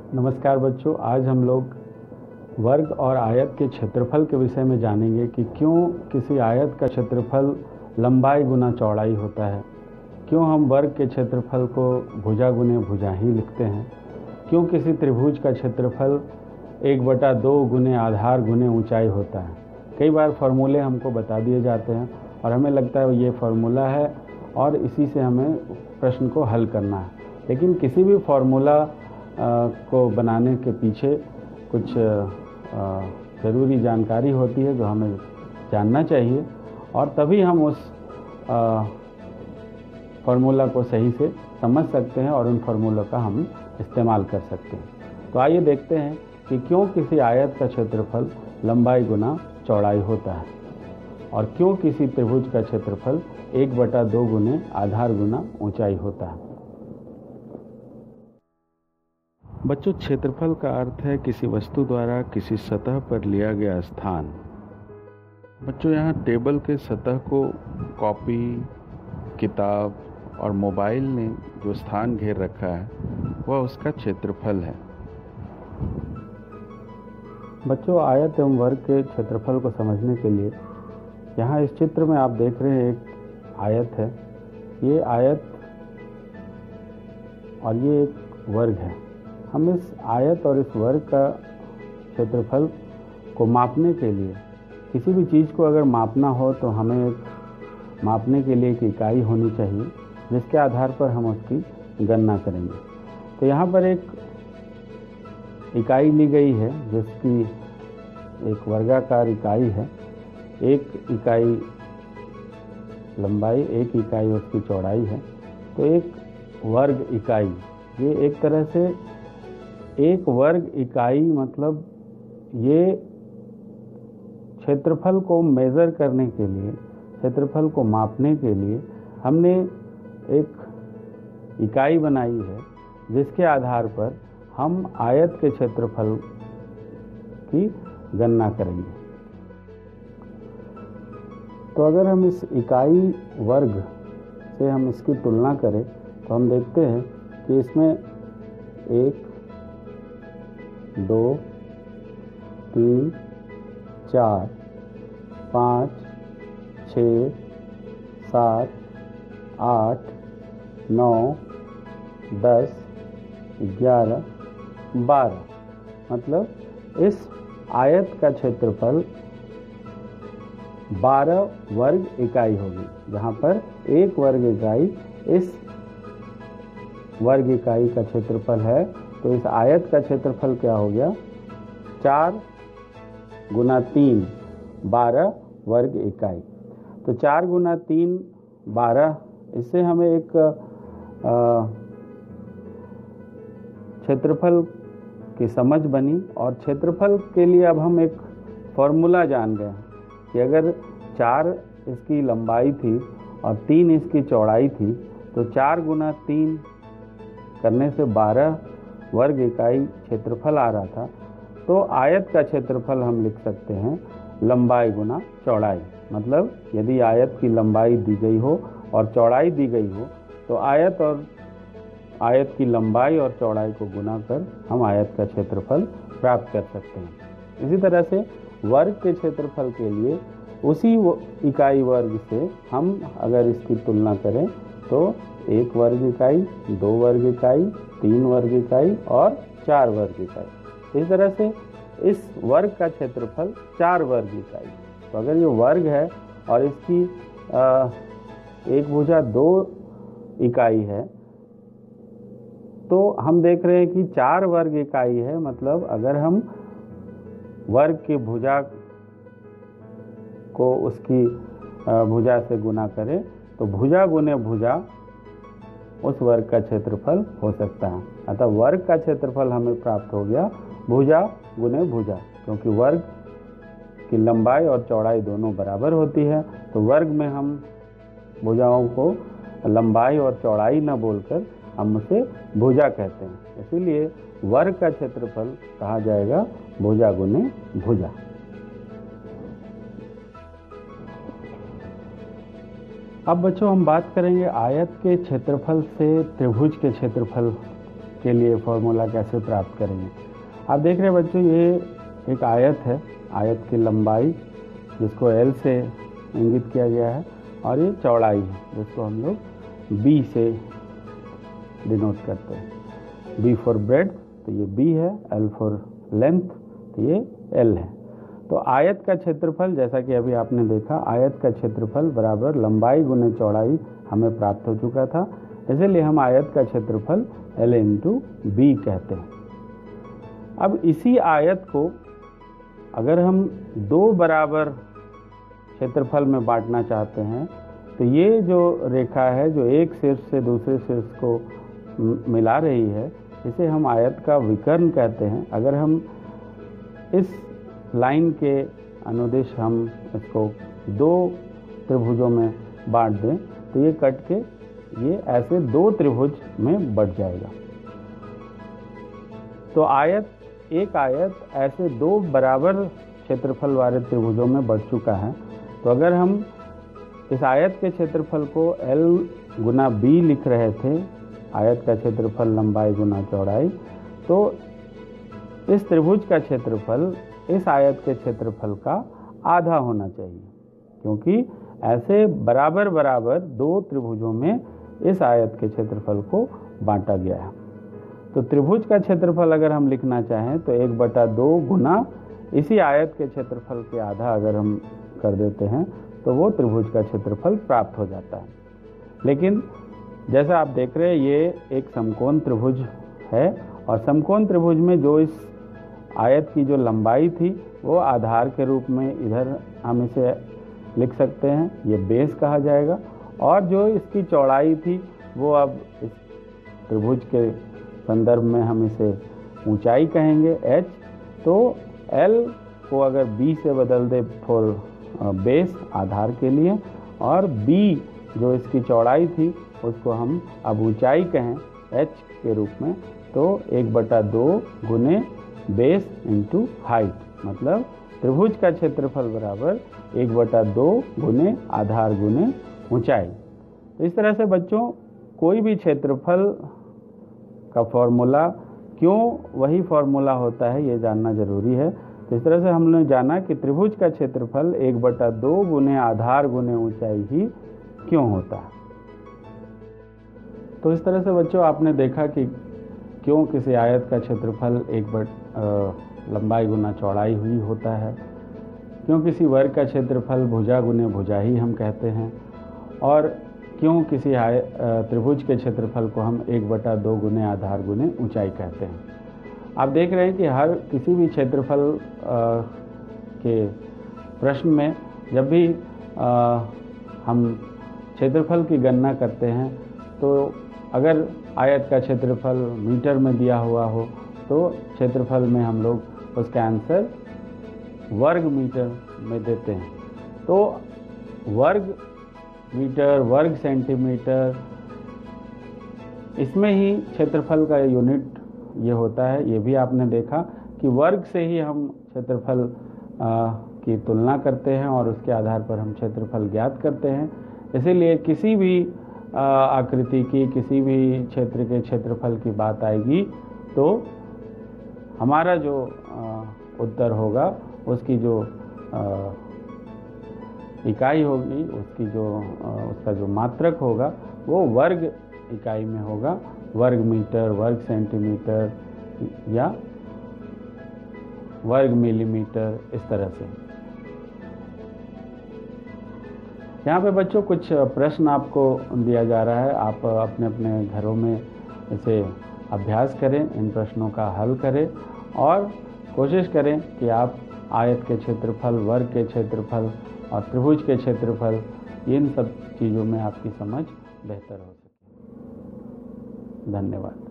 नमस्कार बच्चों, आज हम लोग वर्ग और आयत के क्षेत्रफल के विषय में जानेंगे कि क्यों किसी आयत का क्षेत्रफल लंबाई गुना चौड़ाई होता है, क्यों हम वर्ग के क्षेत्रफल को भुजा गुने भुजा ही लिखते हैं, क्यों किसी त्रिभुज का क्षेत्रफल 1/2 गुने आधार गुने ऊंचाई होता है। कई बार फार्मूले हमको बता दिए जाते हैं और हमें लगता है ये फार्मूला है और इसी से हमें प्रश्न को हल करना है, लेकिन किसी भी फार्मूला को बनाने के पीछे कुछ ज़रूरी जानकारी होती है जो हमें जानना चाहिए और तभी हम उस फार्मूला को सही से समझ सकते हैं और उन फार्मूलों का हम इस्तेमाल कर सकते हैं। तो आइए देखते हैं कि क्यों किसी आयत का क्षेत्रफल लंबाई गुना चौड़ाई होता है और क्यों किसी त्रिभुज का क्षेत्रफल 1/2 गुने आधार गुना ऊंचाई होता है। बच्चों, क्षेत्रफल का अर्थ है किसी वस्तु द्वारा किसी सतह पर लिया गया स्थान। बच्चों, यहाँ टेबल के सतह को कॉपी, किताब और मोबाइल ने जो स्थान घेर रखा है वह उसका क्षेत्रफल है। बच्चों, आयत एवं वर्ग के क्षेत्रफल को समझने के लिए यहाँ इस चित्र में आप देख रहे हैं एक आयत है। ये आयत और ये एक वर्ग है। हम इस आयत और इस वर्ग का क्षेत्रफल को मापने के लिए, किसी भी चीज़ को अगर मापना हो तो हमें एक मापने के लिए एक इकाई होनी चाहिए जिसके आधार पर हम उसकी गणना करेंगे। तो यहाँ पर एक इकाई ली गई है जिसकी एक वर्गाकार इकाई है। एक इकाई लंबाई, एक इकाई उसकी चौड़ाई है। तो एक वर्ग इकाई, ये एक तरह से एक वर्ग इकाई मतलब ये क्षेत्रफल को मेज़र करने के लिए, क्षेत्रफल को मापने के लिए हमने एक इकाई बनाई है जिसके आधार पर हम आयत के क्षेत्रफल की गणना करेंगे। तो अगर हम इस इकाई वर्ग से हम इसकी तुलना करें तो हम देखते हैं कि इसमें 1, 2, 3, 4, 5, 6, 7, 8, 9, 10, 11, 12 मतलब इस आयत का क्षेत्रफल 12 वर्ग इकाई होगी, जहाँ पर एक वर्ग इकाई इस वर्ग इकाई का क्षेत्रफल है। तो इस आयत का क्षेत्रफल क्या हो गया? 4 × 3 12 वर्ग इकाई। तो 4 × 3 12, इससे हमें एक क्षेत्रफल की समझ बनी और क्षेत्रफल के लिए अब हम एक फॉर्मूला जान गए कि अगर 4 इसकी लंबाई थी और 3 इसकी चौड़ाई थी तो 4 × 3 करने से 12 वर्ग इकाई क्षेत्रफल आ रहा था। तो आयत का क्षेत्रफल हम लिख सकते हैं लंबाई गुना चौड़ाई। मतलब यदि आयत की लंबाई दी गई हो और चौड़ाई दी गई हो तो आयत की लंबाई और चौड़ाई को गुना कर हम आयत का क्षेत्रफल प्राप्त कर सकते हैं। इसी तरह से वर्ग के क्षेत्रफल के लिए उसी इकाई वर्ग से हम अगर इसकी तुलना करें तो 1 वर्ग इकाई, 2 वर्ग इकाई, 3 वर्ग इकाई और 4 वर्ग इकाई। इस तरह से इस वर्ग का क्षेत्रफल 4 वर्ग इकाई। तो अगर ये वर्ग है और इसकी एक भुजा 2 इकाई है तो हम देख रहे हैं कि 4 वर्ग इकाई है। मतलब अगर हम वर्ग की भुजा को उसकी भुजा से गुना करें तो भुजा गुने भुजा उस वर्ग का क्षेत्रफल हो सकता है। अतः वर्ग का क्षेत्रफल हमें प्राप्त हो गया भुजा गुने भुजा, क्योंकि वर्ग की लंबाई और चौड़ाई दोनों बराबर होती है। तो वर्ग में हम भुजाओं को लंबाई और चौड़ाई न बोलकर हम उसे भुजा कहते हैं, इसीलिए वर्ग का क्षेत्रफल कहा जाएगा भुजा गुने भुजा। अब बच्चों हम बात करेंगे आयत के क्षेत्रफल से त्रिभुज के क्षेत्रफल के लिए फॉर्मूला कैसे प्राप्त करेंगे। आप देख रहे हैं बच्चों, ये एक आयत है, आयत की लंबाई जिसको L से इंगित किया गया है, और ये चौड़ाई है जिसको हम लोग B से डिनोट करते हैं। B फॉर ब्रेड तो ये B है, L फॉर लेंथ तो ये L है। तो आयत का क्षेत्रफल, जैसा कि अभी आपने देखा, आयत का क्षेत्रफल बराबर लंबाई गुने चौड़ाई हमें प्राप्त हो चुका था, इसीलिए हम आयत का क्षेत्रफल L इंटू B कहते हैं। अब इसी आयत को अगर हम दो बराबर क्षेत्रफल में बांटना चाहते हैं तो ये जो रेखा है जो एक शीर्ष से दूसरे शीर्ष को मिला रही है, इसे हम आयत का विकर्ण कहते हैं। अगर हम इस लाइन के अनुदिश हम इसको दो त्रिभुजों में बांट दें तो ये कट के ये ऐसे दो त्रिभुज में बढ़ जाएगा। तो एक आयत ऐसे दो बराबर क्षेत्रफल वाले त्रिभुजों में बढ़ चुका है। तो अगर हम इस आयत के क्षेत्रफल को L गुना B लिख रहे थे, आयत का क्षेत्रफल लंबाई गुना चौड़ाई, तो इस त्रिभुज का क्षेत्रफल इस आयत के क्षेत्रफल का आधा होना चाहिए, क्योंकि ऐसे बराबर बराबर दो त्रिभुजों में इस आयत के क्षेत्रफल को बांटा गया है। तो त्रिभुज का क्षेत्रफल अगर हम लिखना चाहें तो 1/2 गुना इसी आयत के क्षेत्रफल के आधा अगर हम कर देते हैं तो वो त्रिभुज का क्षेत्रफल प्राप्त हो जाता है। लेकिन जैसा आप देख रहे हैं, ये एक समकोण त्रिभुज है, और समकोण त्रिभुज में जो इस आयत की जो लंबाई थी वो आधार के रूप में इधर हम इसे लिख सकते हैं, ये बेस कहा जाएगा, और जो इसकी चौड़ाई थी वो अब इस त्रिभुज के संदर्भ में हम इसे ऊंचाई कहेंगे h। तो L को अगर B से बदल दे फॉर बेस आधार के लिए, और B जो इसकी चौड़ाई थी उसको हम अब ऊंचाई कहें h के रूप में, तो 1/2 गुने बेस इंटू हाइट, मतलब त्रिभुज का क्षेत्रफल बराबर 1/2 गुने आधार गुने ऊंचाई। इस तरह से बच्चों कोई भी क्षेत्रफल का फॉर्मूला क्यों वही फॉर्मूला होता है ये जानना जरूरी है। तो इस तरह से हमने जाना कि त्रिभुज का क्षेत्रफल 1/2 गुने आधार गुने ऊंचाई ही क्यों होता है। तो इस तरह से बच्चों आपने देखा कि क्यों किसी आयत का क्षेत्रफल लंबाई गुना चौड़ाई हुई होता है, क्यों किसी वर्ग का क्षेत्रफल भुजा गुने भुजा ही हम कहते हैं, और क्यों किसी त्रिभुज के क्षेत्रफल को हम 1/2 गुने आधार गुने ऊंचाई कहते हैं। आप देख रहे हैं कि हर किसी भी क्षेत्रफल के प्रश्न में जब भी हम क्षेत्रफल की गणना करते हैं तो अगर आयत का क्षेत्रफल मीटर में दिया हुआ हो तो क्षेत्रफल में हम लोग उसका आंसर वर्ग मीटर में देते हैं। तो वर्ग मीटर, वर्ग सेंटीमीटर, इसमें ही क्षेत्रफल का यूनिट ये होता है। ये भी आपने देखा कि वर्ग से ही हम क्षेत्रफल की तुलना करते हैं और उसके आधार पर हम क्षेत्रफल ज्ञात करते हैं। इसीलिए किसी भी आकृति की, किसी भी क्षेत्र के क्षेत्रफल की बात आएगी तो हमारा जो उत्तर होगा उसकी जो इकाई होगी, उसका जो मात्रक होगा वो वर्ग इकाई में होगा, वर्ग मीटर, वर्ग सेंटीमीटर या वर्ग मिलीमीटर, इस तरह से। यहाँ पे बच्चों कुछ प्रश्न आपको दिया जा रहा है, आप अपने अपने घरों में इसे अभ्यास करें, इन प्रश्नों का हल करें और कोशिश करें कि आप आयत के क्षेत्रफल, वर्ग के क्षेत्रफल और त्रिभुज के क्षेत्रफल, इन सब चीज़ों में आपकी समझ बेहतर हो सके। धन्यवाद।